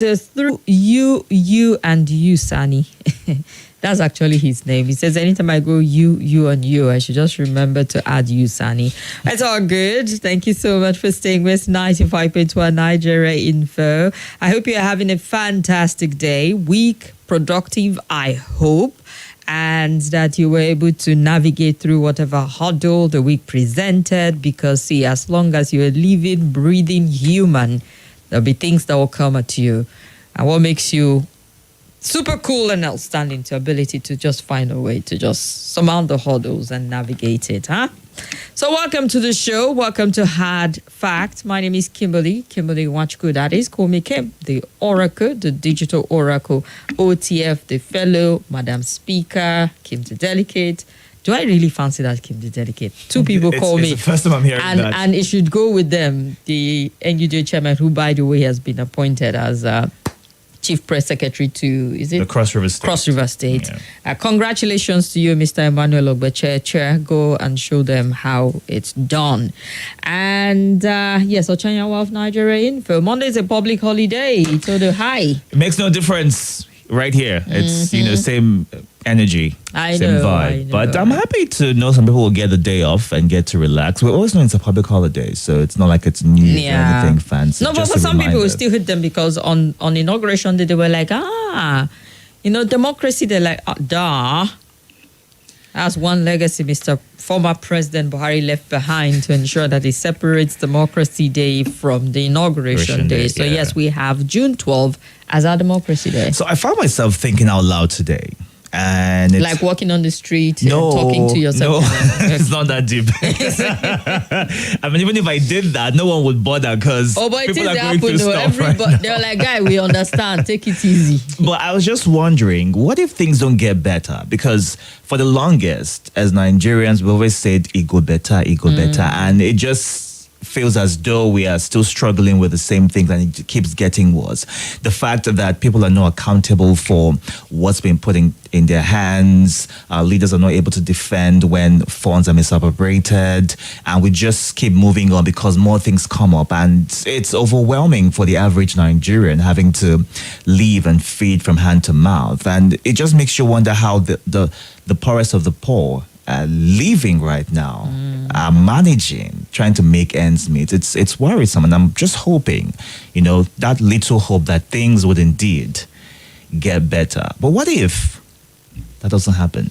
through you and you, Sani. That's actually his name. He says anytime I go you and you, I should just remember to add you, Sani. It's all good. Thank you so much for staying with 95.1 Nigeria Info. I hope you're having a fantastic day, week, productive, I hope, and that you were able to navigate through whatever hurdle the week presented, because see, as long as you're living, breathing human, there'll be things that will come at you. And what makes you super cool and outstanding to ability to just find a way to just surmount the hurdles and navigate it, huh? So welcome to the show. Welcome to Hard Fact. My name is Kimberly Wachku. That is, call me Kim, the Oracle, the Digital Oracle, OTF, the fellow, Madam Speaker, Kim the Delicate. Do I really fancy that Kim the Delicate? Two people call me. It's the first time I'm hearing that. And it should go with them, the NUJ chairman, who, by the way, has been appointed as Chief Press Secretary to, is it? The Cross River State. Cross River State. Yeah. Congratulations to you, Mr. Emmanuel Ogbeche. Chair, go and show them how it's done. And yes, Ochanyawa of Nigeria Info. Monday is a public holiday. Itodo, hi. It makes no difference right here. It's, same energy, same vibe. But I'm happy to know some people will get the day off and get to relax. We always know it's a public holiday, so it's not like it's news or anything fancy. No, but for some people, we still hit them because on inauguration day, they were like, democracy, they're like, duh. That's one legacy Mr. Former President Buhari left behind to ensure that he separates Democracy Day from the inauguration day. So yes, we have June 12 as our Democracy Day. So I found myself thinking out loud today. And it's like walking on the street and talking to yourself. No, it's not that deep. I mean, even if I did that, no one would bother because people are going through stuff. They were like, guy, we understand. Take it easy. But I was just wondering, what if things don't get better? Because for the longest, as Nigerians, we always said, it go better. And it just feels as though we are still struggling with the same things and it keeps getting worse. The fact that people are not accountable for what's been put in their hands, leaders are not able to defend when funds are misappropriated, and we just keep moving on because more things come up, and it's overwhelming for the average Nigerian having to live and feed from hand to mouth. And it just makes you wonder how the poorest of the poor living right now, managing, trying to make ends meet. It's worrisome, and I'm just hoping, that little hope that things would indeed get better. But what if that doesn't happen?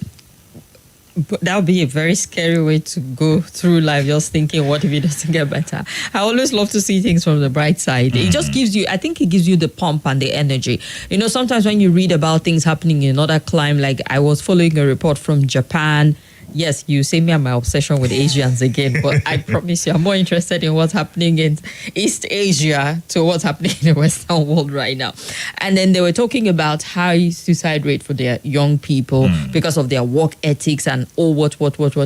But that would be a very scary way to go through life, just thinking, what if it doesn't get better? I always love to see things from the bright side. It just gives you, I think it gives you the pump and the energy. Sometimes when you read about things happening in another clime, like I was following a report from Japan. Yes, you say me and my obsession with Asians again, but I promise you I'm more interested in what's happening in East Asia to what's happening in the Western world right now. And then they were talking about high suicide rate for their young people because of their work ethics and what,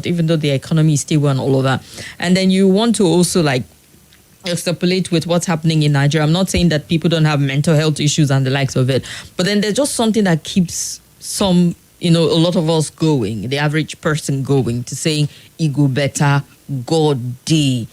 even though the economy is stable and all of that. And then you want to also extrapolate with what's happening in Nigeria. I'm not saying that people don't have mental health issues and the likes of it, but then there's just something that keeps a lot of us going, the average person going to saying, it go better, God day.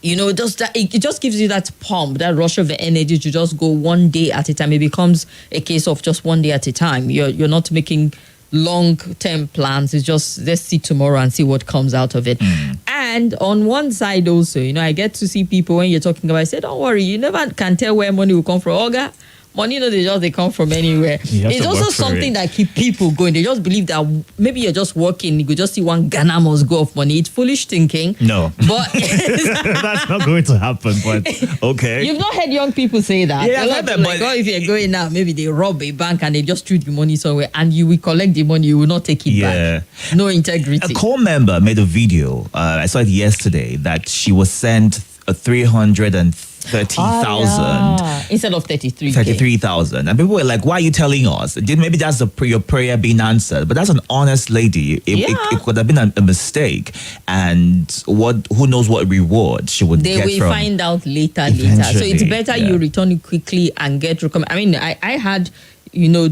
It just gives you that pump, that rush of the energy to just go one day at a time. It becomes a case of just one day at a time. You're not making long-term plans. It's just, let's see tomorrow and see what comes out of it. And on one side also, I get to see people when you're talking about, I say, don't worry, you never can tell where money will come from. Oga, money, they come from anywhere. It's also something that keep people going. They just believe that maybe you're just working, you could just see one Ghana must go of money. It's foolish thinking. No. But that's not going to happen, but okay. You've not heard young people say that. Yeah, I've heard that, but if you're going now, maybe they rob a bank and they just threw the money somewhere and you will collect the money, you will not take it back. No integrity. A core member made a video, I saw it yesterday, that she was sent 330,000 instead of 33. 33,000. And people were like, why are you telling us? Maybe that's your prayer being answered. But that's an honest lady. It could have been a mistake. And who knows what reward she would get from. They will find out later. So it's better you return it quickly and get recommended. I mean, I had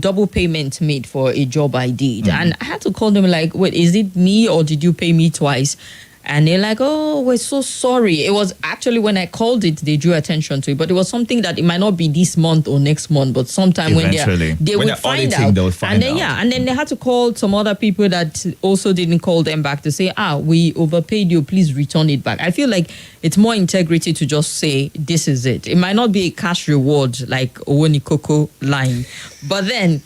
double payment made for a job I did. And I had to call them like, wait, is it me or did you pay me twice? And they're like, oh, we're so sorry. It was actually when I called it, they drew attention to it. But it was something that it might not be this month or next month, but sometime Eventually. when they When would they're find auditing, out. they would find And then, out. yeah, and then they had to call some other people that also didn't call them back to say, we overpaid you, please return it back. I feel like it's more integrity to just say, this is it. It might not be a cash reward like Owoni Koko line, but then,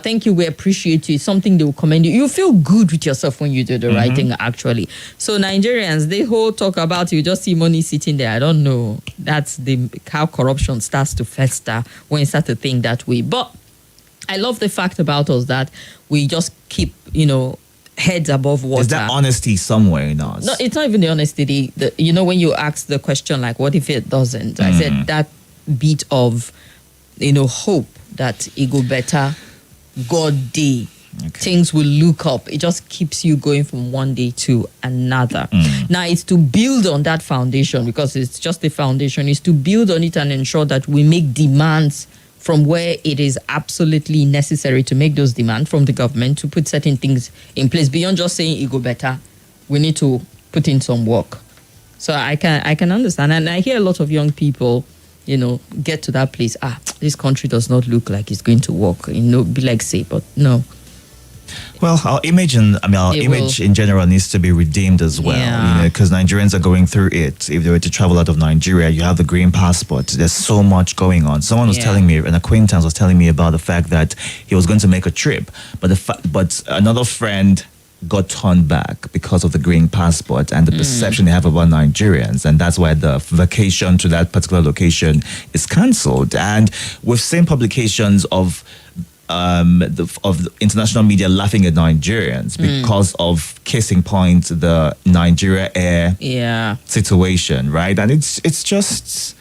thank you, we appreciate you. It's something they will commend you. You feel good with yourself when you do the right thing, actually. So Nigerians, they whole talk about you just see money sitting there. I don't know. That's how corruption starts to fester when you start to think that way. But I love the fact about us that we just keep, heads above water. Is there honesty somewhere in us? No, it's not even the honesty. When you ask the question, like, what if it doesn't? I said that bit of, hope that it go better, God day, things will look up. It just keeps you going from one day to another. Now, it's to build on that foundation, because it's just the foundation. It's to build on it and ensure that we make demands from where it is absolutely necessary to make those demands from the government to put certain things in place. Beyond just saying it go better, we need to put in some work. So I can understand. And I hear a lot of young people, get to that place. This country does not look like it's going to work. Be like, say, but no. Well, our image in general needs to be redeemed as well. Yeah. Because Nigerians are going through it. If they were to travel out of Nigeria, you have the green passport. There's so much going on. Someone was telling me, an acquaintance was telling me about the fact that he was going to make a trip, but another friend got turned back because of the green passport and the perception they have about Nigerians, and that's why the vacation to that particular location is cancelled. And we've seen publications of the international media laughing at Nigerians because of casing point the Nigeria Air situation, right? And it's just,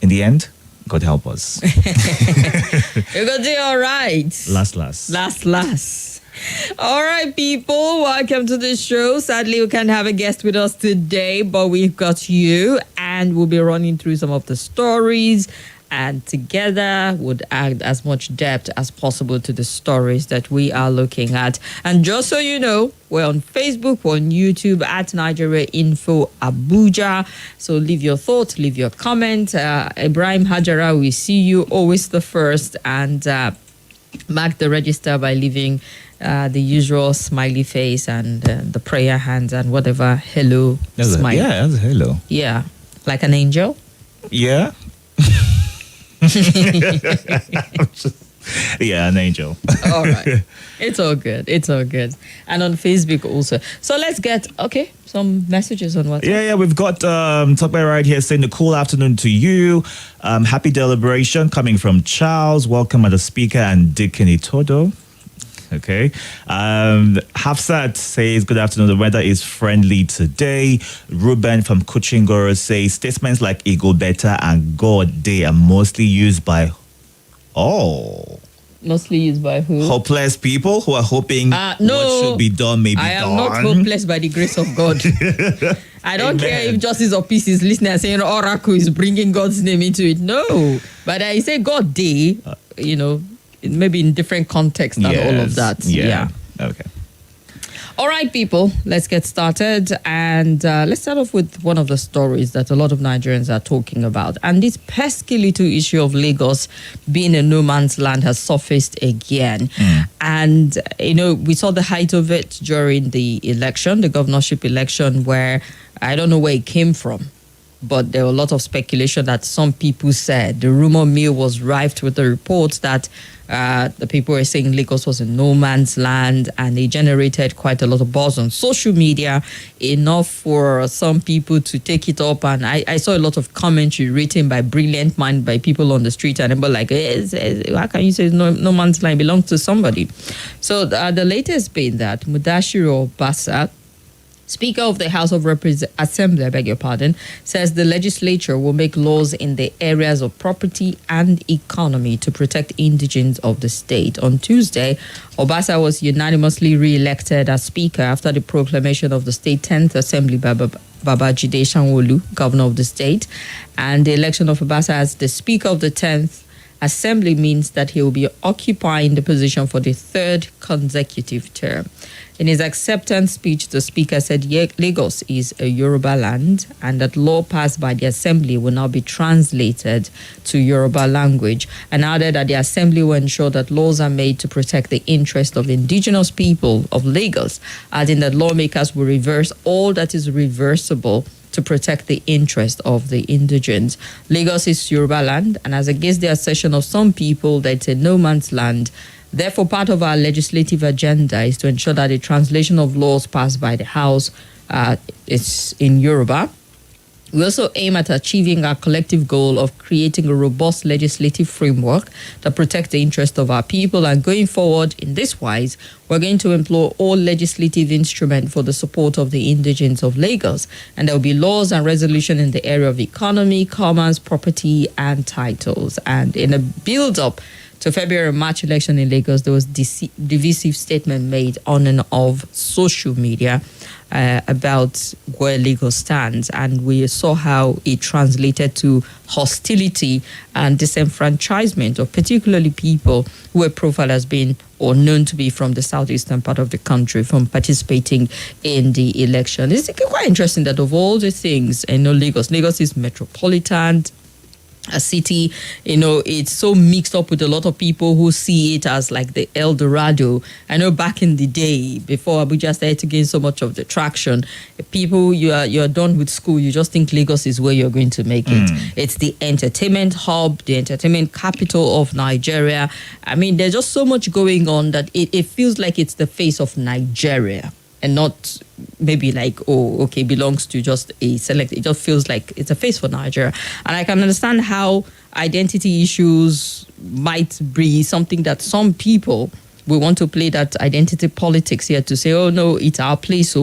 in the end, God help us. You're gonna do all right. Last. All right, people, welcome to the show. Sadly, we can't have a guest with us today, but we've got you, and we'll be running through some of the stories, and together would add as much depth as possible to the stories that we are looking at. And just so you know, we're on Facebook, we're on YouTube at Nigeria Info Abuja. So leave your thoughts, leave your comment. Ibrahim Hajara, we see you, always the first, and mark the register by leaving the usual smiley face and the prayer hands and whatever hello smile. That's a hello. Yeah, like an angel. Yeah. Yeah, an angel. All right. It's all good. And on Facebook also. So let's get, some messages on WhatsApp. Yeah, we've got Tokbe right here saying, a cool afternoon to you. Happy deliberation coming from Charles. Welcome as a speaker and Deacon Itodo. Okay. Hafsat says, good afternoon. The weather is friendly today. Ruben from Kuchingoro says, statements like ego better and God day are mostly used by Mostly used by who? hopeless people who are hoping No, what should be done may be done. I am not hopeless by the grace of God. I don't care if Justice of Peace is listening and saying Oracle is bringing God's name into it. No. But I say God day, maybe in different context and all of that. Yeah. Okay. All right, people, let's get started. And let's start off with one of the stories that a lot of Nigerians are talking about. And this pesky little issue of Lagos being a no man's land has surfaced again. And, we saw the height of it during the election, the governorship election, where I don't know where it came from. But there were a lot of speculation that some people said the rumor mill was rife with the reports that the people were saying Lagos was a no man's land, and they generated quite a lot of buzz on social media, enough for some people to take it up. And I saw a lot of commentary written by brilliant minds by people on the street, and they were like, how can you say no man's land belongs to somebody? So the latest being that Mudashiru Obasa, Speaker of the House of Assembly, says the legislature will make laws in the areas of property and economy to protect indigents of the state. On Tuesday, Obasa was unanimously re-elected as Speaker after the proclamation of the state 10th Assembly by Babajide Sanwo-Olu, governor of the state, and the election of Obasa as the Speaker of the 10th assembly means that he will be occupying the position for the third consecutive term. In his acceptance speech, the speaker said Lagos is a Yoruba land and that law passed by the assembly will now be translated to Yoruba language, and added that the assembly will ensure that laws are made to protect the interest of indigenous people of Lagos, adding that lawmakers will reverse all that is reversible to protect the interest of the indigents. Lagos is Yoruba land, and as against the assertion of some people that it's a no man's land, therefore, part of our legislative agenda is to ensure that the translation of laws passed by the House is in Yoruba. We also aim at achieving our collective goal of creating a robust legislative framework that protects the interest of our people. And going forward in this wise, we're going to employ all legislative instruments for the support of the indigents of Lagos. And there will be laws and resolution in the area of economy, commerce, property, and titles. And in a build-up to February and March election in Lagos, there was divisive statement made on and off social media about where Lagos stands, and we saw how it translated to hostility and disenfranchisement of particularly people who were profiled as being or known to be from the southeastern part of the country from participating in the election. It's quite interesting that of all the things, Lagos is metropolitan, a city, it's so mixed up with a lot of people who see it as like the El Dorado. I know back in the day, before Abuja started to gain so much of the traction, people, you're done with school, you just think Lagos is where you're going to make it. It's the entertainment hub, the entertainment capital of Nigeria. I mean, there's just so much going on that it feels like it's the face of Nigeria, and not maybe like, belongs to just a select. It just feels like it's a face for Nigeria. And I can understand how identity issues might be something that some people will want to play that identity politics here to say, oh no, it's our place.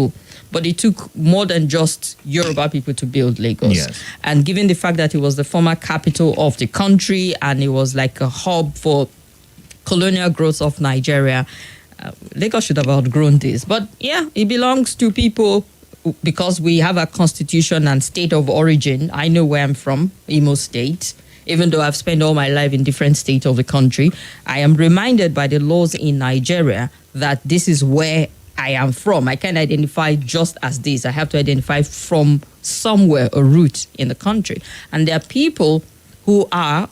But it took more than just Yoruba people to build Lagos. Yes. And given the fact that it was the former capital of the country and it was like a hub for colonial growth of Nigeria, Lagos should have outgrown this. But yeah, it belongs to people because we have a constitution and state of origin. I know where I'm from, Imo State. Even though I've spent all my life in different states of the country, I am reminded by the laws in Nigeria that this is where I am from. I can't identify just as this. I have to identify from somewhere, a root in the country. And there are people who are,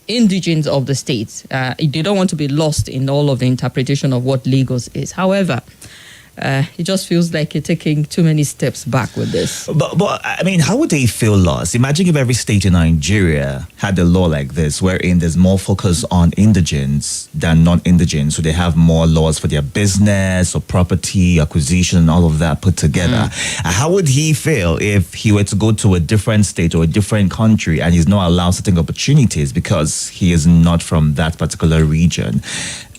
indigents of the states. They don't want to be lost in all of the interpretation of what Lagos is. However, it just feels like you're taking too many steps back with this. But I mean, how would they feel lost? Imagine if every state in Nigeria had a law like this, wherein there's more focus on indigents than non-indigents, so they have more laws for their business or property acquisition and all of that put together. How would he feel if he were to go to a different state or a different country and he's not allowed certain opportunities because he is not from that particular region?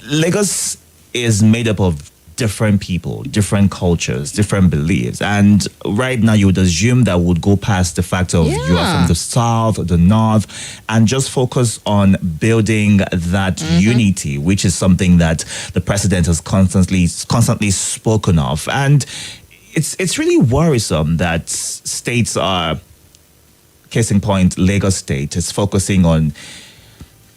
Lagos is made up of different people, different cultures, different beliefs. And right now you would assume that would go past the fact of you are from the south or the north and just focus on building that unity, which is something that the president has constantly spoken of. And it's really worrisome that states are, case in point, Lagos State is focusing on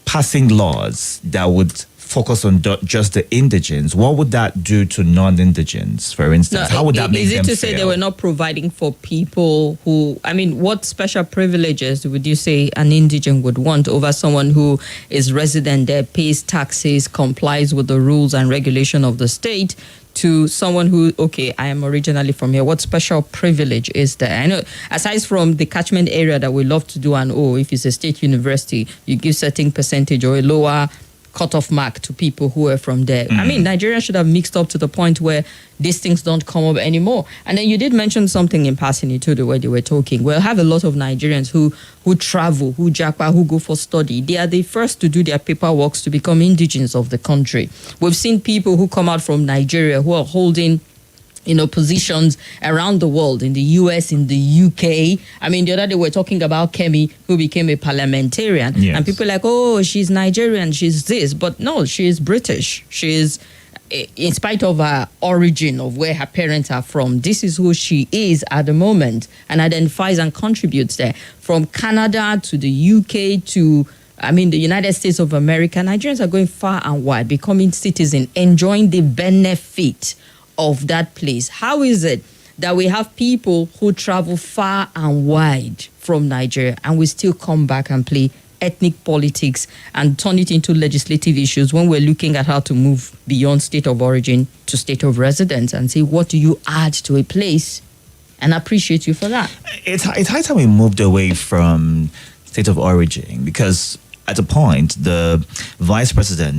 passing laws that would focus on just the indigents. What would that do to non-indigents, for instance? How would that make them feel? Is it to say they were not providing for people who, what special privileges would you say an indigent would want over someone who is resident there, pays taxes, complies with the rules and regulation of the state, to someone who, I am originally from here? What special privilege is there? I know, aside from the catchment area that we love to do, and if it's a state university, you give certain percentage or a lower cutoff mark to people who are from there. I mean, Nigeria should have mixed up to the point where these things don't come up anymore. And then you did mention something in passing, Itodo, where they were talking. We'll have a lot of Nigerians who travel, who japa, who go for study. They are the first to do their paperwork to become indigents of the country. We've seen people who come out from Nigeria who are holding positions around the world, in the US, in the UK. I mean, the other day we're talking about Kemi, who became a parliamentarian. Yes. And people are like, she's Nigerian, she's this. But no, she is British. She is, in spite of her origin, of where her parents are from, this is who she is at the moment and identifies and contributes there. From Canada to the UK to I mean, the United States of America, Nigerians are going far and wide, becoming citizens, enjoying the benefit of that place. How is it that we have people who travel far and wide from Nigeria and we still come back and play ethnic politics and turn it into legislative issues when we're looking at how to move beyond state of origin to state of residence and say, what do you add to a place? And appreciate you for that. It's high time we moved away from state of origin, because at a point, the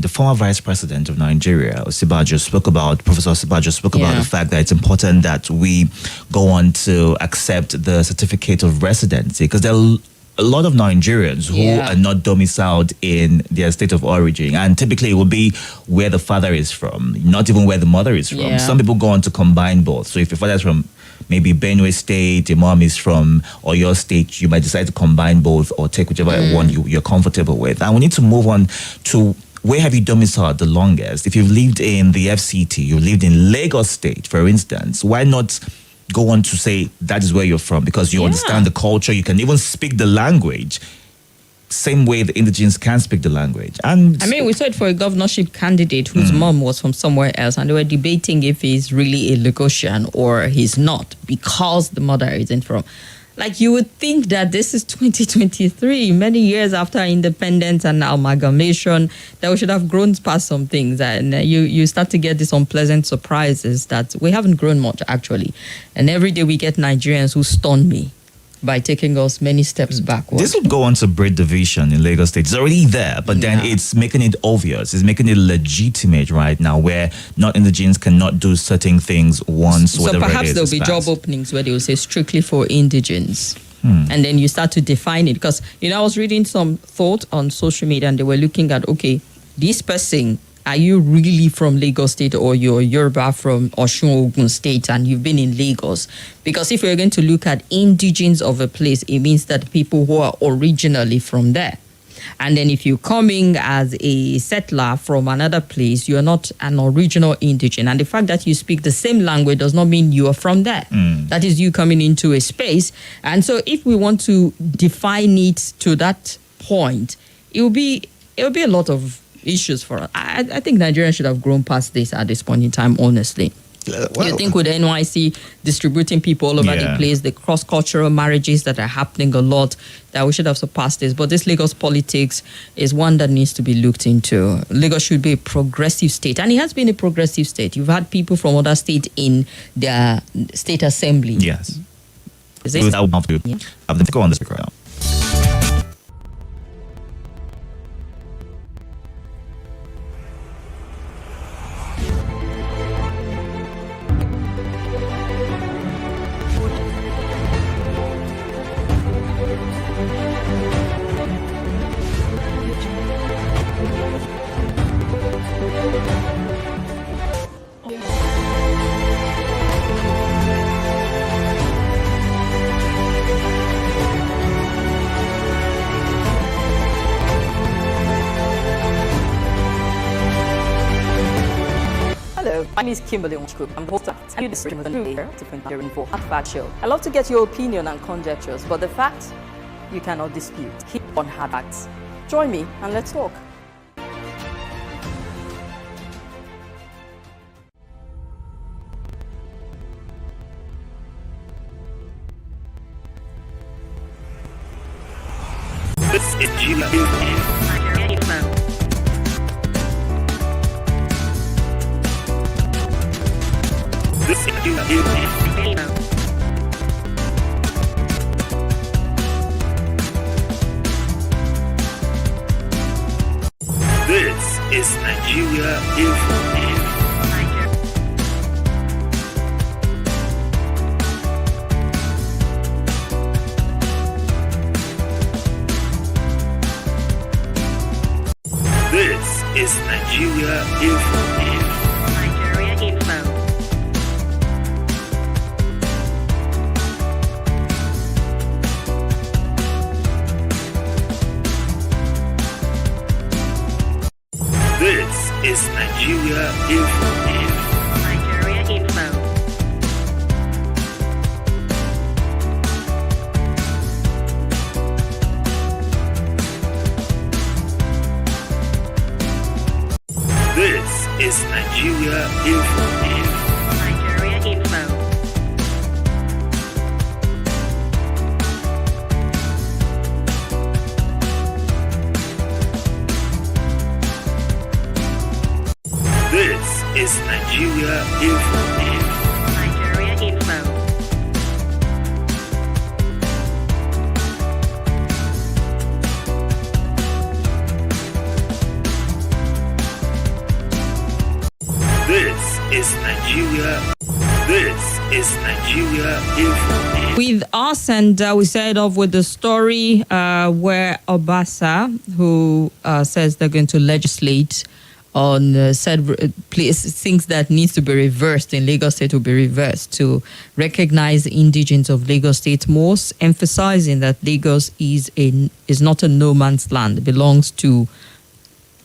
former vice president of Nigeria, Professor Osibajo spoke about the fact that it's important that we go on to accept the certificate of residency, because there are a lot of Nigerians who are not domiciled in their state of origin, and typically it will be where the father is from, not even where the mother is from. Yeah. Some people go on to combine both. So if your father is from maybe Benue State, your mom is from Oyo State, you might decide to combine both or take whichever one you're comfortable with. And we need to move on to, where have you domiciled the longest? If you've lived in the FCT, you lived in Lagos State, for instance, why not go on to say that is where you're from? Because you understand the culture, you can even speak the language. Same way the indigenes can speak the language. And I mean, we saw it for a governorship candidate whose mom was from somewhere else, and they were debating if he's really a Lagosian or he's not because the mother isn't from. Like, you would think that this is 2023, many years after independence and amalgamation, that we should have grown past some things. And you start to get these unpleasant surprises that we haven't grown much, actually. And every day we get Nigerians who stun me by taking us many steps backward. this would go on to breed division in Lagos State. It's already there, but then it's making it obvious. It's making it legitimate right now, where not indigenes cannot do certain things once. So perhaps there'll be job openings where they will say strictly for indigenes. And then you start to define it. Because, I was reading some thought on social media and they were looking at, okay, this person, are you really from Lagos State, or you're Yoruba from Osun Ogun State and you've been in Lagos? Because if you're going to look at indigenes of a place, it means that people who are originally from there. And then if you're coming as a settler from another place, you're not an original indigene. And the fact that you speak the same language does not mean you are from there. That is you coming into a space. And so if we want to define it to that point, it will be a lot of issues for us. I think Nigerians should have grown past this at this point in time, honestly. You think with NYC distributing people all over the place, the cross-cultural marriages that are happening a lot, that we should have surpassed this. But this Lagos politics is one that needs to be looked into. Lagos should be a progressive state, and it has been a progressive state. You've had people from other states in their state assembly. Yes. Is it? I would love to have them go on this right now. My name is Kimberly. I'm the host of the District of the for Hard Show. I love to get your opinion and conjectures, but the fact you cannot dispute. Keep on hard facts. Join me and let's talk. This is GMA. This is GMA. This is Nigeria Info. This is Nigeria Info. Nigeria Info. This is Nigeria Info. Nigeria Info. is Nigeria Info. Nigeria Info. This is Nigeria Info. Nigeria Info. This is Nigeria. This is Nigeria Info. With us, and we started off with the story where Obasa, who says they're going to legislate on said things that needs to be reversed in Lagos State will be reversed to recognize the indigenes of Lagos State more, emphasizing that Lagos is not a no man's land. It belongs to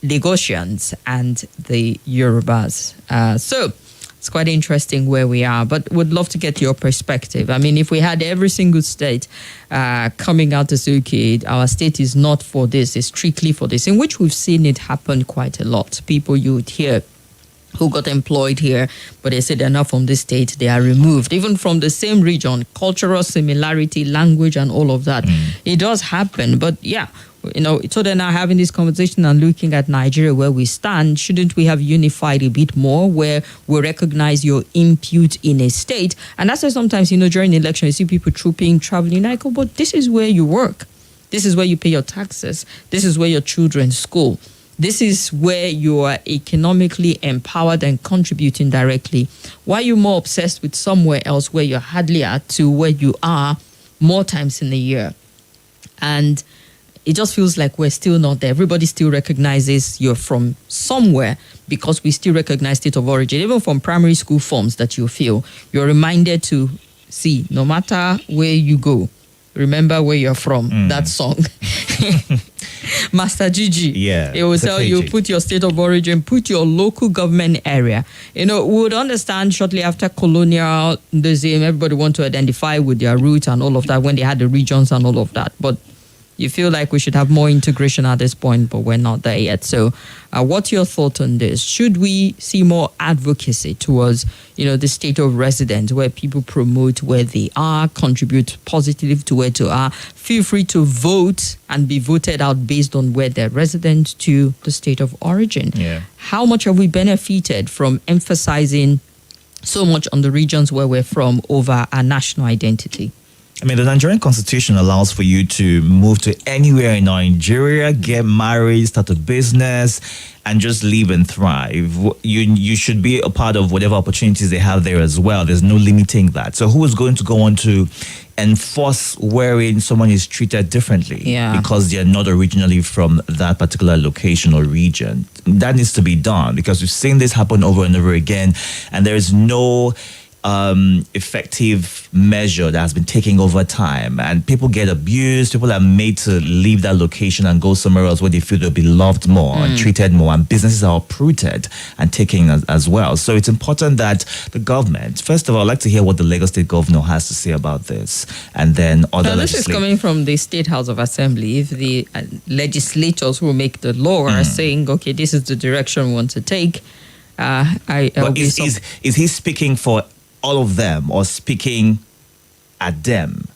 Lagosians and the Yorubas. So it's quite interesting where we are, but would love to get your perspective. I mean, if we had every single state coming out to say, okay, our state is not for this, it's strictly for this, in which we've seen it happen quite a lot. People you would hear who got employed here, but they said they're not from this state, they are removed, even from the same region, cultural similarity, language, and all of that. It does happen, but yeah, Itodo and I having this conversation and looking at Nigeria where we stand, shouldn't we have unified a bit more where we recognize your input in a state? And that's why sometimes, during the election, you see people trooping, traveling, like, oh, but this is where you work. This is where you pay your taxes. This is where your children school. This is where you are economically empowered and contributing directly. Why are you more obsessed with somewhere else where you're hardly at to where you are more times in a year? And it just feels like we're still not there. Everybody still recognizes you're from somewhere because we still recognize state of origin. Even from primary school forms that you feel, you're reminded to see, no matter where you go, remember where you're from. That song. Master Gigi. Yeah. It will tell you, put your state of origin, put your local government area. We would understand shortly after colonialism, everybody want to identify with their roots and all of that when they had the regions and all of that. But you feel like we should have more integration at this point, but we're not there yet. So what's your thought on this? Should we see more advocacy towards, the state of residence where people promote where they are, contribute positively to where they are, feel free to vote and be voted out based on where they're resident to the state of origin? Yeah. How much have we benefited from emphasizing so much on the regions where we're from over our national identity? I mean, the Nigerian constitution allows for you to move to anywhere in Nigeria, get married, start a business, and just live and thrive. You should be a part of whatever opportunities they have there as well. There's no limiting that. So who is going to go on to enforce wherein someone is treated differently because they're not originally from that particular location or region? That needs to be done because we've seen this happen over and over again, and there is no effective measure that has been taken over time, and people get abused. People are made to leave that location and go somewhere else where they feel they'll be loved more and treated more, and businesses are uprooted and taken as well. So it's important that the government, first of all, I'd like to hear what the Lagos State governor has to say about this, and then other this is coming from the State House of Assembly. If the legislators who make the law are saying, okay, this is the direction we want to take, but is he speaking for all of them or speaking at them?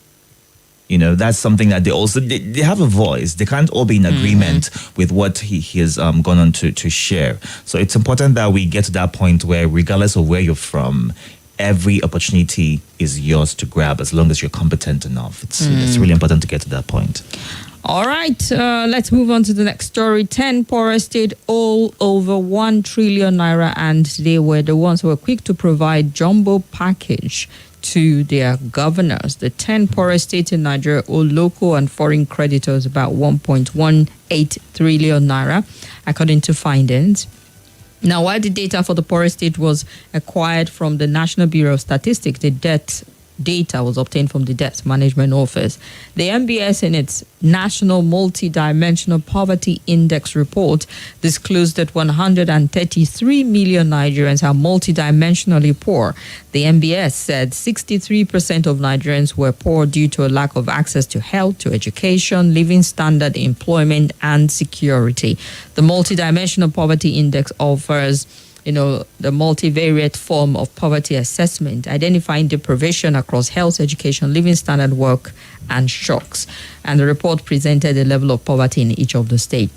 That's something that they have a voice. They can't all be in agreement with what he has gone on to share. So it's important that we get to that point where, regardless of where you're from, every opportunity is yours to grab as long as you're competent enough. It's really important to get to that point. All right, let's move on to the next story. 10 poorest state all over 1 trillion naira, and they were the ones who were quick to provide jumbo package to their governors. The 10 poorest states in Nigeria owe local and foreign creditors about 1.18 trillion naira, according to findings. Now, while the data for the poorest state was acquired from the National Bureau of Statistics, the debt data was obtained from the Debt Management Office. The MBS, in its National Multidimensional Poverty Index report, disclosed that 133 million Nigerians are multidimensionally poor. The MBS said 63% of Nigerians were poor due to a lack of access to health, to education, living standard, employment, and security. The Multidimensional Poverty Index offers the multivariate form of poverty assessment, identifying deprivation across health, education, living standard, work, and shocks. And the report presented the level of poverty in each of the states.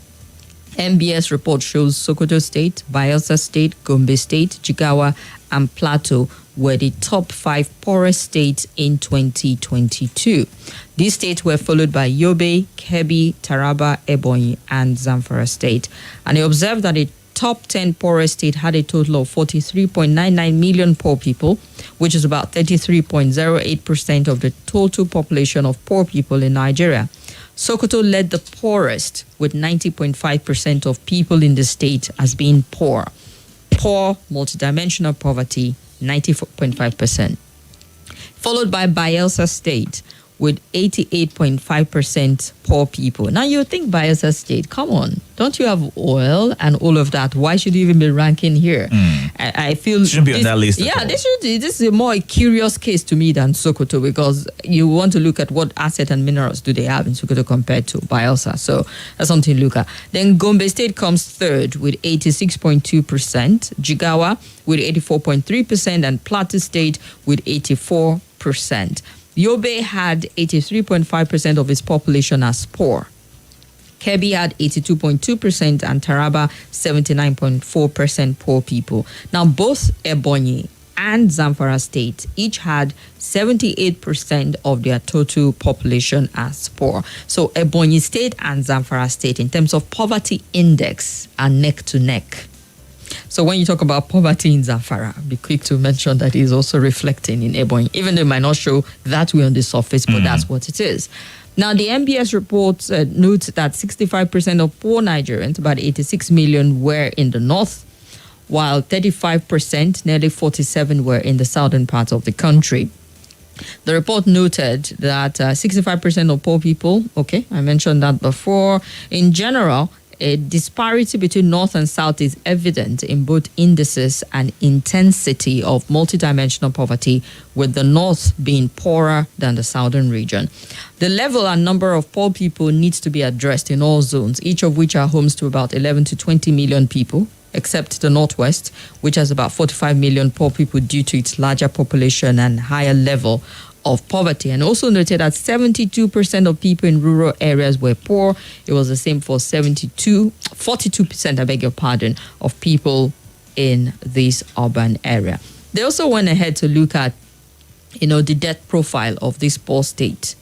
MBS report shows Sokoto State, Bayelsa State, Gombe State, Jigawa, and Plateau were the top 5 poorest states in 2022. These states were followed by Yobe, Kebbi, Taraba, Ebonyi, and Zamfara State. And he observed that the top 10 poorest states had a total of 43.99 million poor people, which is about 33.08% of the total population of poor people in Nigeria. Sokoto led the poorest, with 90.5% of people in the state as being poor. Poor, multidimensional poverty, 94.5%. Followed by Bayelsa State, with 88.5% poor people. Now you think Bayelsa State, come on, don't you have oil and all of that? Why should you even be ranking here? I feel shouldn't be on that list. Yeah, this is a more curious case to me than Sokoto, because you want to look at what asset and minerals do they have in Sokoto compared to Bayelsa. So that's something to look at. Then Gombe State comes third with 86.2%, Jigawa with 84.3%, and Plateau State with 84%. Yobe had 83.5% of its population as poor. Kebbi had 82.2% and Taraba 79.4% poor people. Now, both Ebonyi and Zamfara State each had 78% of their total population as poor. So Ebonyi State and Zamfara State, in terms of poverty index, are neck to neck. So when you talk about poverty in Zamfara, be quick to mention that it is also reflecting in Ebonyi, even though it might not show that way on the surface, but that's what it is. Now, the MBS report notes that 65% of poor Nigerians, about 86 million, were in the north, while 35%, nearly 47, were in the southern part of the country. The report noted that 65% of poor people, okay, I mentioned that before. In general, a disparity between north and south is evident in both indices and intensity of multidimensional poverty, with the north being poorer than the southern region. The level and number of poor people needs to be addressed in all zones, each of which are homes to about 11 to 20 million people, except the northwest, which has about 45 million poor people due to its larger population and higher level of poverty. And also noted that 72% of people in rural areas were poor. It was the same for 42%, I beg your pardon, of people in this urban area. They also went ahead to look at, the debt profile of this poor state.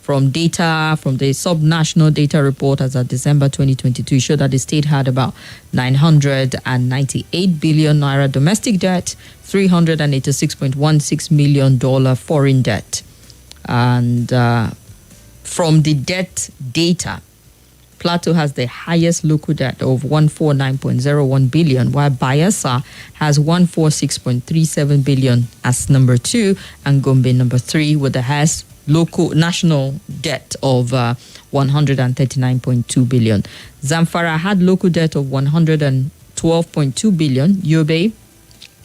From data from the subnational data report as of December 2022, showed that the state had about 998 billion naira domestic debt, $386.16 million foreign debt. And from the debt data, Plateau has the highest local debt of 149.01 billion, while Bayelsa has 146.37 billion as number 2, and Gombe number 3 with the highest local national debt of 139.2 billion. Zamfara had local debt of 112.2 billion. Yobe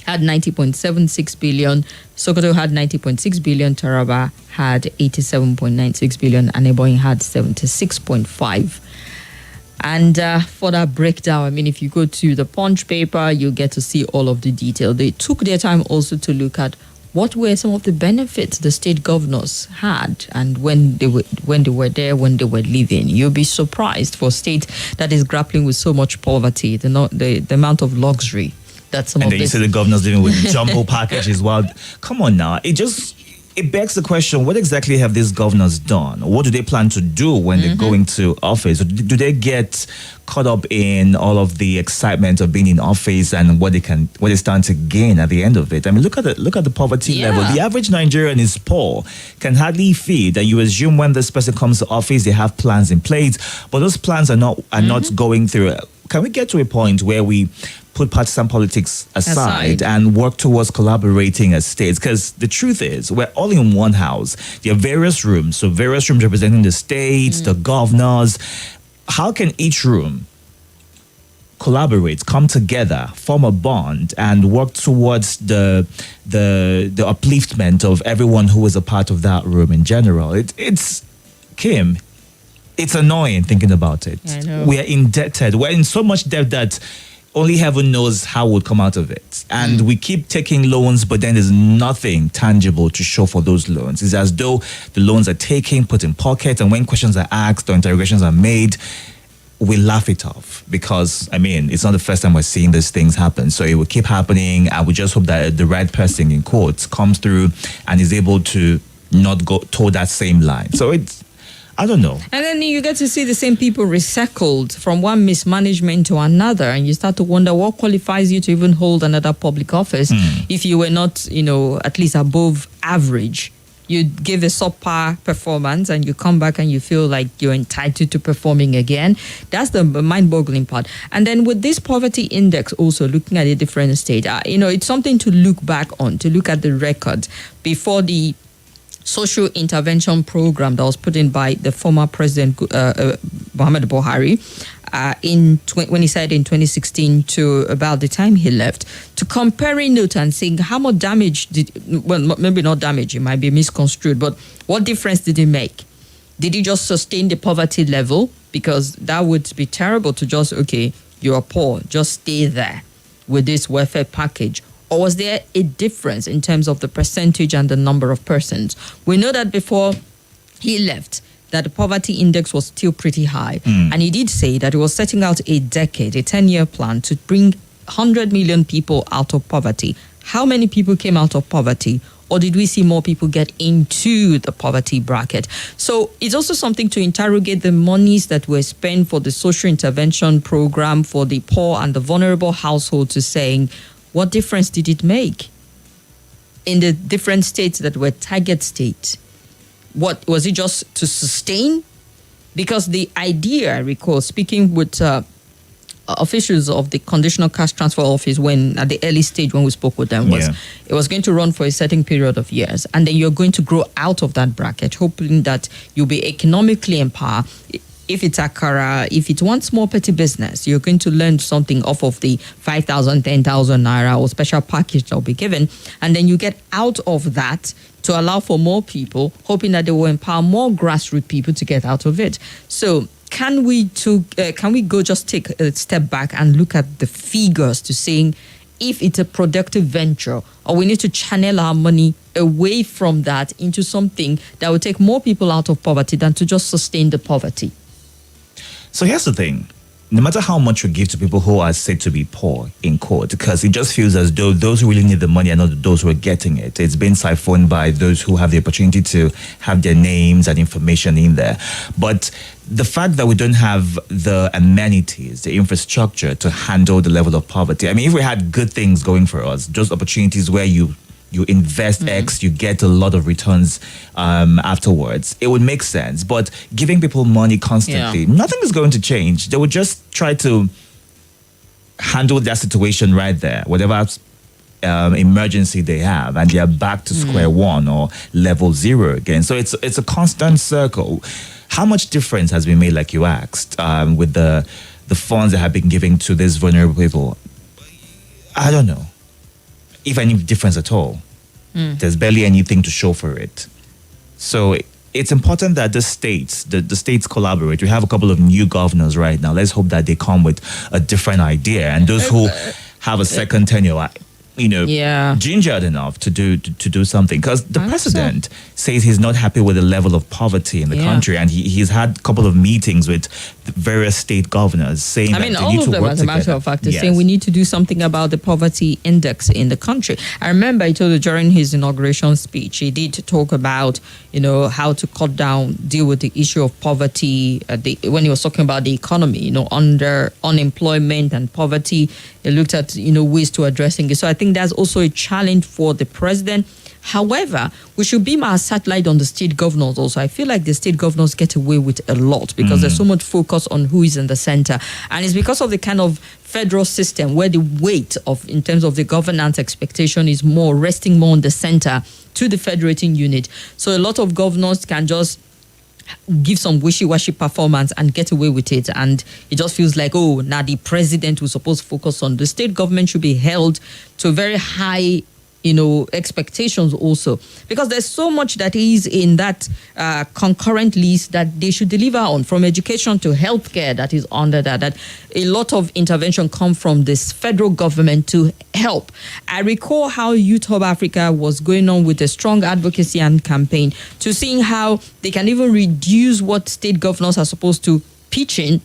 had 90.76 billion. Sokoto had 90.6 billion. Taraba had 87.96 billion. And Ebonyi had 76.5. And for that breakdown, if you go to the Punch paper, you get to see all of the detail. They took their time also to look at what were some of the benefits the state governors had, and when they were there, when they were leaving. You'll be surprised for a state that is grappling with so much poverty, the amount of luxury that some and of then you see the governors living with jumbo packages. Well, come on now. It begs the question, what exactly have these governors done? What do they plan to do when they go into office? Do they get caught up in all of the excitement of being in office and what they stand to gain at the end of it? Look at the poverty level. The average Nigerian is poor, can hardly feed, and you assume when this person comes to office, they have plans in place, but those plans are not going through. Can we get to a point where we put partisan politics aside and work towards collaborating as states? Because the truth is, we're all in one house. There are various rooms, so various rooms representing the states, the governors. How can each room collaborate, come together, form a bond, and work towards the upliftment of everyone who is a part of that room in general? It's Kim. It's annoying thinking about it. I know. We are indebted. We're in so much debt that only heaven knows how we'll come out of it. And we keep taking loans, but then there's nothing tangible to show for those loans. It's as though the loans are taken, put in pockets, and when questions are asked or interrogations are made, we laugh it off because, I mean, it's not the first time we're seeing these things happen. So it will keep happening, and we just hope that the right person, in quotes, comes through and is able to not go toward that same line. So it's, I don't know. And then you get to see the same people recycled from one mismanagement to another, and you start to wonder what qualifies you to even hold another public office if you were not, at least above average. You give a subpar performance and you come back and you feel like you're entitled to performing again. That's the mind-boggling part. And then with this poverty index also looking at a different state, it's something to look back on, to look at the record before the social intervention program that was put in by the former president, Muhammad Buhari, when he said in 2016 to about the time he left, to comparing notes and saying how much damage maybe not damage, it might be misconstrued, but what difference did it make? Did he just sustain the poverty level? Because that would be terrible to just, okay, you're poor, just stay there with this welfare package. Or was there a difference in terms of the percentage and the number of persons? We know that before he left, that the poverty index was still pretty high. And he did say that he was setting out a 10-year plan to bring 100 million people out of poverty. How many people came out of poverty? Or did we see more people get into the poverty bracket? So it's also something to interrogate the monies that were spent for the social intervention program for the poor and the vulnerable households, to saying, what difference did it make in the different states that were target states? What was it, just to sustain? Because the idea, I recall speaking with officials of the Conditional Cash Transfer Office when at the early stage when we spoke with them, was it was going to run for a certain period of years, and then you're going to grow out of that bracket, hoping that you'll be economically empowered. If it's Akara, if it wants more petty business, you're going to learn something off of the 5,000, 10,000 naira or special package that will be given. And then you get out of that to allow for more people, hoping that they will empower more grassroots people to get out of it. So can we go just take a step back and look at the figures to saying if it's a productive venture, or we need to channel our money away from that into something that will take more people out of poverty than to just sustain the poverty? So here's the thing. No matter how much you give to people who are said to be poor, in quote, because it just feels as though those who really need the money are not those who are getting it. It's been siphoned by those who have the opportunity to have their names and information in there. But the fact that we don't have the amenities, the infrastructure to handle the level of poverty. I mean, if we had good things going for us, just opportunities where you invest X, you get a lot of returns afterwards, it would make sense. But giving people money constantly, nothing is going to change. They would just try to handle that situation right there, whatever emergency they have, and they are back to square one or level zero again. So it's a constant circle. How much difference has been made, like you asked, with the funds that have been given to these vulnerable people? I don't know if any difference at all. There's barely anything to show for it. So it's important that the states collaborate. We have a couple of new governors right now. Let's hope that they come with a different idea, and those who have a second tenure, gingered enough to do something. Because the president says he's not happy with the level of poverty in the country, and he's had a couple of meetings with various state governors saying that they need to work together. All of them, as a matter of fact, are saying we need to do something about the poverty index in the country. I remember Itodo during his inauguration speech, he did talk about how to deal with the issue of poverty. When he was talking about the economy, under unemployment and poverty, he looked at ways to addressing it. So I think that's also a challenge for the president. However, we should beam our satellite on the state governors also. I feel like the state governors get away with a lot because there's so much focus on who is in the center. And it's because of the kind of federal system where the weight in terms of the governance expectation is resting more on the center to the federating unit. So a lot of governors can just give some wishy-washy performance and get away with it, and it just feels like, now the president who's supposed to focus on the state government should be held to a very high expectations also, because there's so much that is in that concurrent list that they should deliver on, from education to healthcare that is under that a lot of intervention come from this federal government to help. I recall how Youth Hub Africa was going on with a strong advocacy and campaign to seeing how they can even reduce what state governors are supposed to pitch in,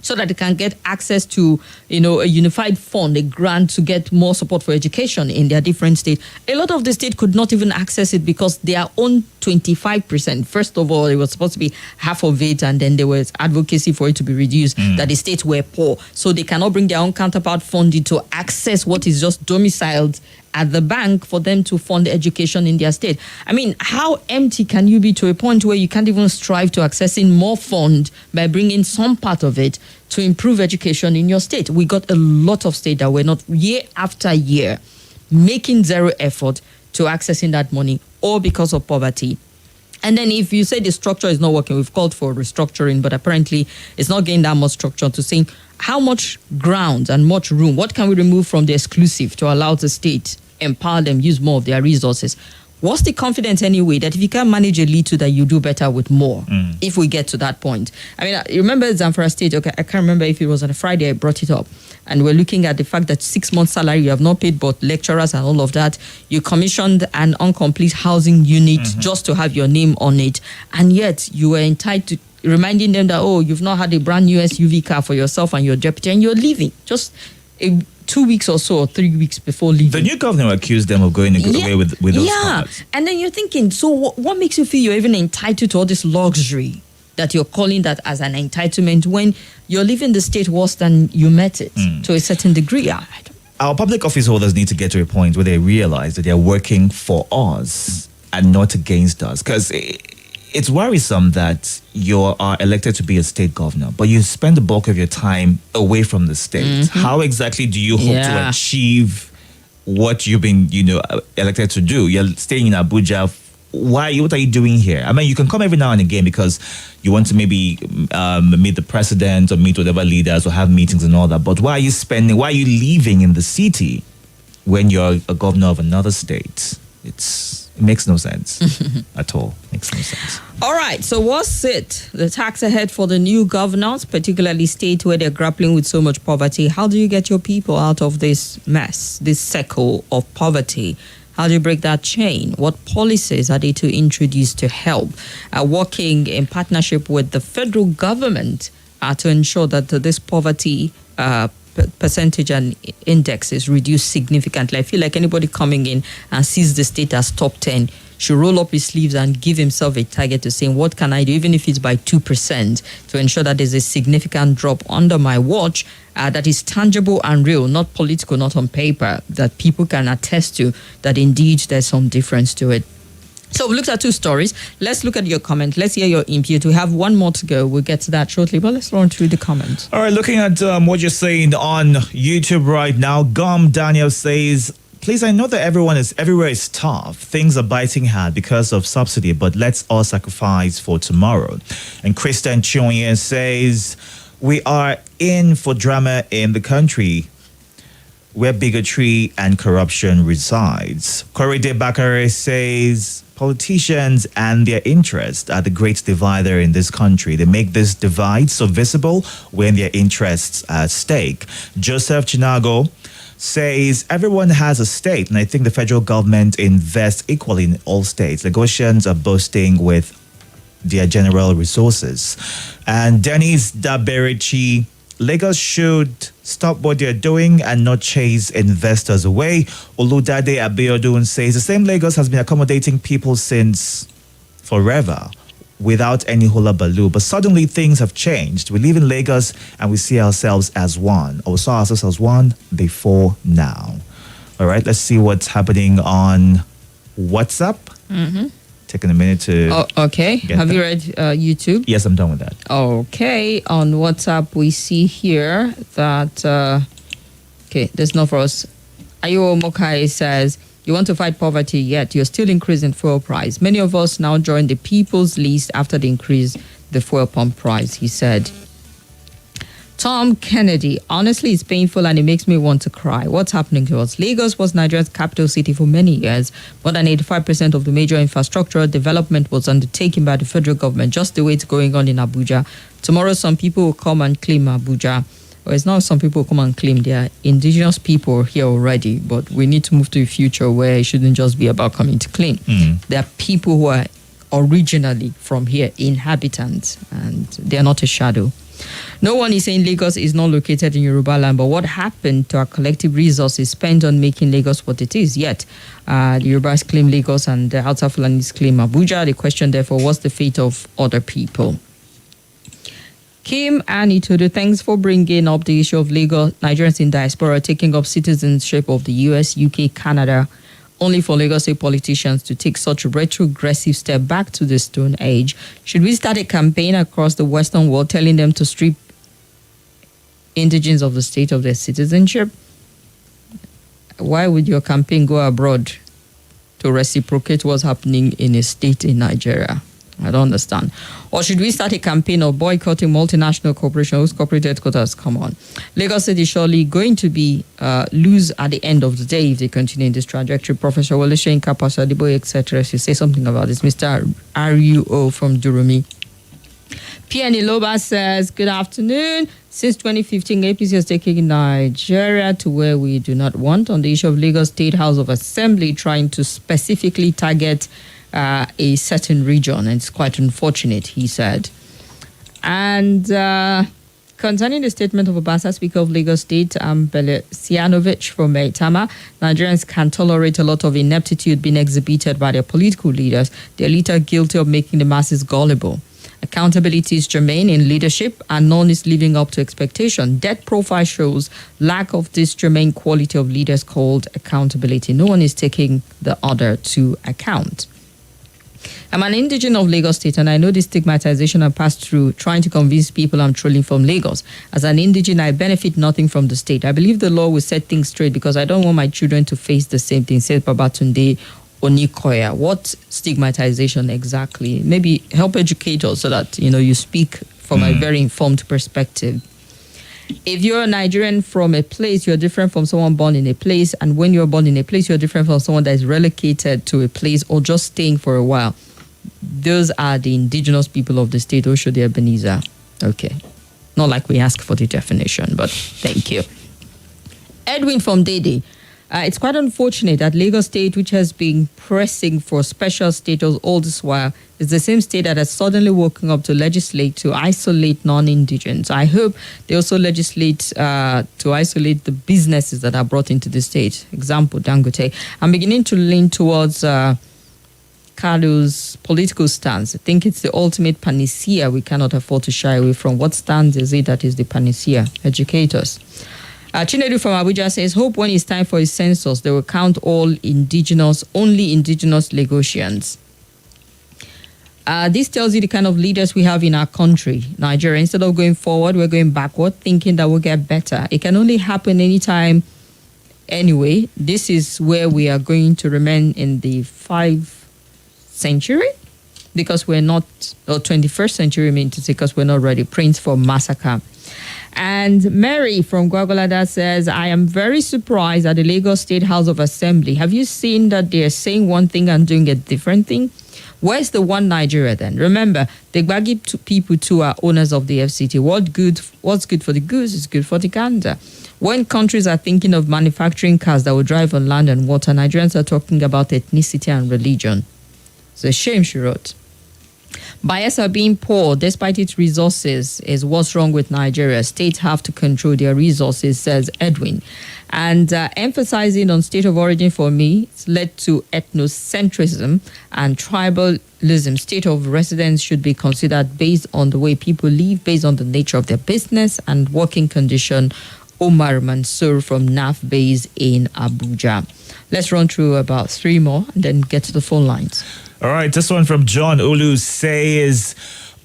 so that they can get access to, a unified fund, a grant to get more support for education in their different states. A lot of the state could not even access it because their own 25%, first of all, it was supposed to be half of it, and then there was advocacy for it to be reduced, that the states were poor. So they cannot bring their own counterpart funding to access what is just domiciled at the bank for them to fund education in their state. I mean, how empty can you be to a point where you can't even strive to accessing more fund by bringing some part of it to improve education in your state? We got a lot of states that were not, year after year, making zero effort to accessing that money, all because of poverty. And then if you say the structure is not working, we've called for restructuring, but apparently it's not getting that much structure, to saying how much ground and much room, what can we remove from the exclusive to allow the state, empower them, use more of their resources. What's the confidence anyway that if you can manage a little, that you do better with more, if we get to that point? I mean, you remember Zamfara State, okay, I can't remember if it was on a Friday I brought it up, and we're looking at the fact that 6 months salary you have not paid, but lecturers and all of that, you commissioned an incomplete housing unit just to have your name on it, and yet you were entitled to, reminding them that, you've not had a brand new SUV car for yourself and your deputy, and you're leaving just 2 weeks or so, or 3 weeks before leaving. The new governor accused them of going away with those cars. And then you're thinking, so what makes you feel you're even entitled to all this luxury that you're calling that as an entitlement when you're leaving the state worse than you met it to a certain degree? Our public office holders need to get to a point where they realize that they're working for us and not against us, because it's worrisome that you are elected to be a state governor, but you spend the bulk of your time away from the state. How exactly do you hope to achieve what you've been, elected to do? You're staying in Abuja. What are you doing here? I mean, you can come every now and again because you want to maybe meet the president or meet whatever leaders or have meetings and all that. But why are you leaving in the city when you're a governor of another state? It makes no sense at all. Makes no sense. All right. So what's it? The tax ahead for the new governors, particularly states where they're grappling with so much poverty. How do you get your people out of this mess, this circle of poverty? How do you break that chain? What policies are they to introduce to help? Working in partnership with the federal government to ensure that this poverty percentage and index is reduced significantly. I feel like anybody coming in and sees the state as top 10 should roll up his sleeves and give himself a target to saying, what can I do, even if it's by 2%, to ensure that there's a significant drop under my watch that is tangible and real, not political, not on paper, that people can attest to, that indeed there's some difference to it. So we looked at two stories. Let's look at your comment. Let's hear your input. We have one more to go. We'll get to that shortly, but let's run through the comments. All right, looking at what you're saying on YouTube right now, Gum Daniel says, please, I know that everywhere is tough. Things are biting hard because of subsidy, but let's all sacrifice for tomorrow. And Christian Chionye says, we are in for drama in the country where bigotry and corruption resides. Korede Bakare says, politicians and their interests are the great divider in this country. They make this divide so visible when their interests are at stake. Joseph Chinago says, everyone has a stake, and I think the federal government invests equally in all states. Lagosians are boasting with their general resources. And Dennis Daberici, Lagos should stop what they're doing and not chase investors away. Oludade Abiodun says the same Lagos has been accommodating people since forever without any hula baloo. But suddenly things have changed. We live in Lagos and we see ourselves as one. Or we saw ourselves as one before now. All right, let's see what's happening on WhatsApp. Taking a minute to... okay. Have you read YouTube? Yes, I'm done with that. Okay. On WhatsApp, we see here that... okay, that's not for us. Ayo Mokai says, you want to fight poverty, yet you're still increasing fuel price. Many of us now join the people's list after the increase the fuel pump price, he said. Tom Kennedy, honestly, it's painful and it makes me want to cry. What's happening to us? Lagos was Nigeria's capital city for many years. More than 85% of the major infrastructural development was undertaken by the federal government, just the way it's going on in Abuja. Tomorrow, some people will come and claim Abuja. Well, it's not some people come and claim. There are indigenous people here already, but we need to move to a future where it shouldn't just be about coming to claim. There are people who are originally from here, inhabitants, and they are not a shadow. No one is saying Lagos is not located in Yoruba land, but what happened to our collective resources spent on making Lagos what it is? Yet, the Yorubas claim Lagos and the Hausa Fulanis claim Abuja. The question, therefore, what's the fate of other people? Kim and Itodo, thanks for bringing up the issue of Lagos Nigerians in diaspora taking up citizenship of the US, UK, Canada, only for Lagos State politicians to take such a retrogressive step back to the Stone Age. Should we start a campaign across the Western world telling them to strip indigenes of the state of their citizenship? Why would your campaign go abroad to reciprocate what's happening in a state in Nigeria? I don't understand. Or should we start a campaign of boycotting multinational corporations whose corporate headquarters come on? Lagos State is surely going to be lose at the end of the day if they continue in this trajectory. Professor Wole Soyinka, Pastor Adeboye, etc. should say something about this. Mr. RUO from Durumi. PN Iloba says, good afternoon. Since 2015, APC has taken Nigeria to where we do not want on the issue of Lagos State House of Assembly, trying to specifically target a certain region, and it's quite unfortunate, he said. And concerning the statement of Obasa, Speaker of Lagos State, Bele Sianovic from Maitama, Nigerians can tolerate a lot of ineptitude being exhibited by their political leaders. The elite are guilty of making the masses gullible. Accountability is germane in leadership, and none is living up to expectation. Death profile shows lack of this germane quality of leaders called accountability. No one is taking the other to account. I'm an indigene of Lagos State, and I know the stigmatization I passed through trying to convince people I'm truly from Lagos. As an indigene, I benefit nothing from the state. I believe the law will set things straight because I don't want my children to face the same thing, said Babatunde Onikoya. What stigmatization exactly? Maybe help educate us so that, you speak from a very informed perspective. If you're a Nigerian from a place, you're different from someone born in a place. And when you're born in a place, you're different from someone that is relocated to a place or just staying for a while. Those are the indigenous people of the state. Oshodi Ebenezer. Okay. Not like we ask for the definition, but thank you. Edwin from Dede. It's quite unfortunate that Lagos State, which has been pressing for special status all this while, is the same state that has suddenly woken up to legislate to isolate non-indigens. I hope they also legislate to isolate the businesses that are brought into the state. Example, Dangote. I'm beginning to lean towards Kalu's political stance. I think it's the ultimate panacea we cannot afford to shy away from. What stance is it that is the panacea? Educate us. Chinedu from Abuja says, hope when it's time for a census, they will count only indigenous Lagosians. This tells you the kind of leaders we have in our country, Nigeria. Instead of going forward, we're going backward, thinking that we'll get better. It can only happen anytime. Anyway, this is where we are going to remain in the 5th century because we're not, or 21st century, I mean to say, because we're not ready. Prince for massacre. And Mary from Gwagwalada says, I am very surprised at the Lagos State House of Assembly. Have you seen that they're saying one thing and doing a different thing? Where's the one Nigeria then? Remember, the Gbagi people too are owners of the FCT. What's good for the goose is good for the gander. When countries are thinking of manufacturing cars that will drive on land and water, Nigerians are talking about ethnicity and religion. It's a shame, she wrote. Bayelsa being poor despite its resources is what's wrong with Nigeria. States have to control their resources, says Edwin. And emphasizing on state of origin for me, it's led to ethnocentrism and tribalism. State of residence should be considered based on the way people live, based on the nature of their business and working condition. Omar Mansour from NAF base in Abuja. Let's run through about 3 more and then get to the phone lines. All right, this one from John Olu says,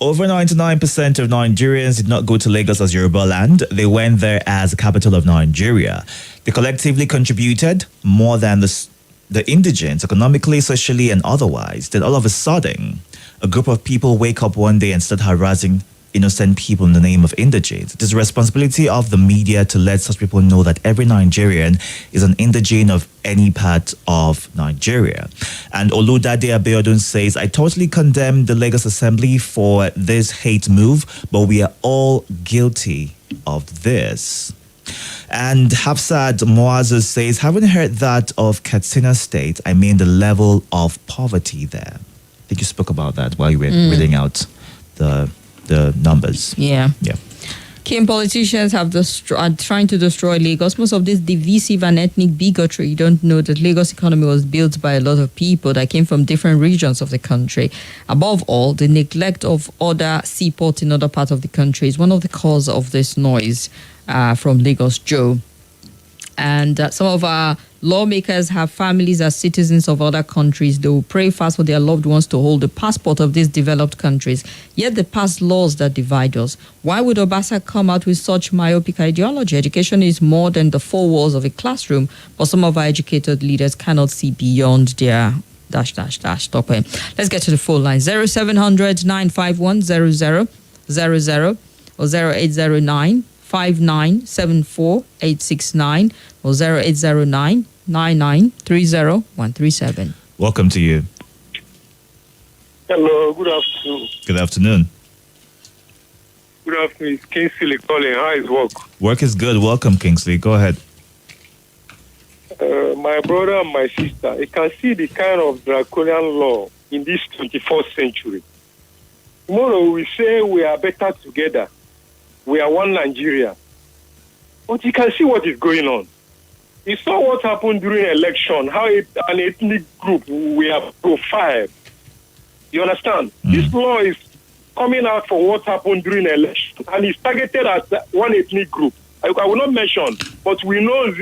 over 99% of Nigerians did not go to Lagos as Yoruba land. They went there as the capital of Nigeria. They collectively contributed more than the indigents, economically, socially, and otherwise. Then all of a sudden, a group of people wake up one day and start harassing innocent people in the name of indigents. It is the responsibility of the media to let such people know that every Nigerian is an indigent of any part of Nigeria. And Oludade Abiodun says, I totally condemn the Lagos Assembly for this hate move, but we are all guilty of this. And Hafsat Moazes says, having heard that of Katsina State, I mean the level of poverty there. I think you spoke about that while you were reading out the numbers. Yeah. Yeah. Kim, politicians are trying to destroy Lagos. Most of this divisive and ethnic bigotry, you don't know that Lagos economy was built by a lot of people that came from different regions of the country. Above all, the neglect of other seaports in other parts of the country is one of the causes of this noise from Lagos Joe. And some of our lawmakers have families as citizens of other countries. They will pray fast for their loved ones to hold the passport of these developed countries. Yet they pass laws that divide us. Why would Obasa come out with such myopic ideology? Education is more than the four walls of a classroom, but some of our educated leaders cannot see beyond their ... Stop it. Let's get to the phone line. 0700 951 0000 or 0809 5974869 or 0809 9930137. Welcome to you. Hello, good afternoon. Good afternoon. Good afternoon. It's Kingsley calling. How is work? Work is good. Welcome, Kingsley. Go ahead. My brother and my sister, you can see the kind of draconian law in this 21st century. Tomorrow we say we are better together. We are one Nigeria. But you can see what is going on. You saw what happened during election, how an ethnic group we have profiled. You understand? This law is coming out for what happened during election, and it's targeted at one ethnic group. I will not mention, but we know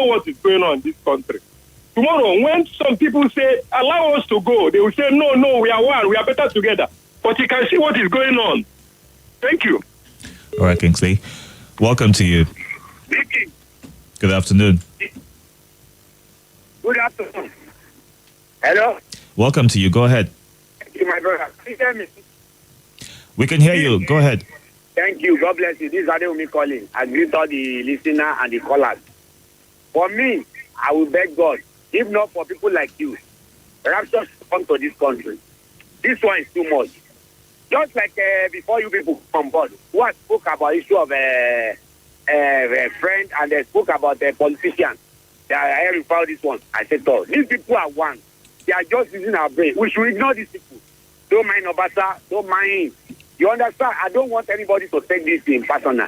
what is going on in this country. Tomorrow, when some people say, allow us to go, they will say, no, we are one, we are better together. But you can see what is going on. Thank you. All right, Kingsley. Welcome to you. Good afternoon. Good afternoon. Hello? Welcome to you. Go ahead. Thank you, my brother. Can you hear me? We can hear you. Go ahead. Thank you. God bless you. This is Adeomi calling. I greet all the listener and the callers. For me, I will beg God, if not for people like you, rapture should come to this country. This one is too much. Just like before you people come on board, who has spoke about issue of a friend and they spoke about the politicians. I refer this one. I said, oh, these people are one. They are just using our brain. We should ignore these people. Don't mind Obasa. Don't mind him. You understand? I don't want anybody to take this in personal.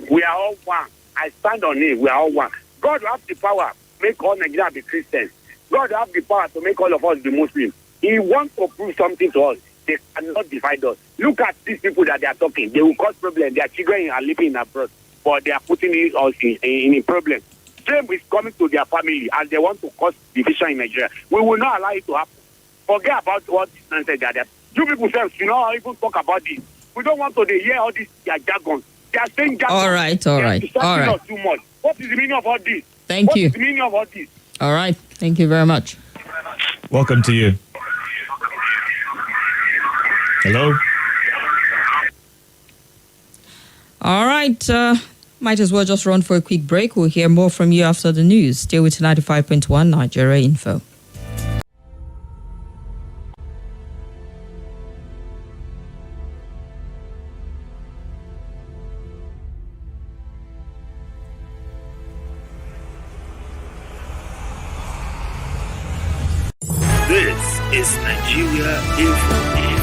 We are all one. I stand on it. We are all one. God has the power to make all Nigerians be Christians. God has the power to make all of us be Muslims. He wants to prove something to us. They cannot divide us. Look at these people that they are talking. They will cause problems. Their children are living in abroad, but they are putting us in a problem. Same is coming to their family, and they want to cause division in Nigeria. We will not allow it to happen. Forget about what this nonsense they are. You people say, you know, even talk about this. We don't want to hear all this jargon. They are saying jargon. All right. They are distracting us too much. What is the meaning of all this? Thank you. What is the meaning of all this? All right. Thank you very much. Welcome to you. Hello? All right. Might as well just run for a quick break. We'll hear more from you after the news. Stay with 95.1 Nigeria Info. This is Nigeria Info.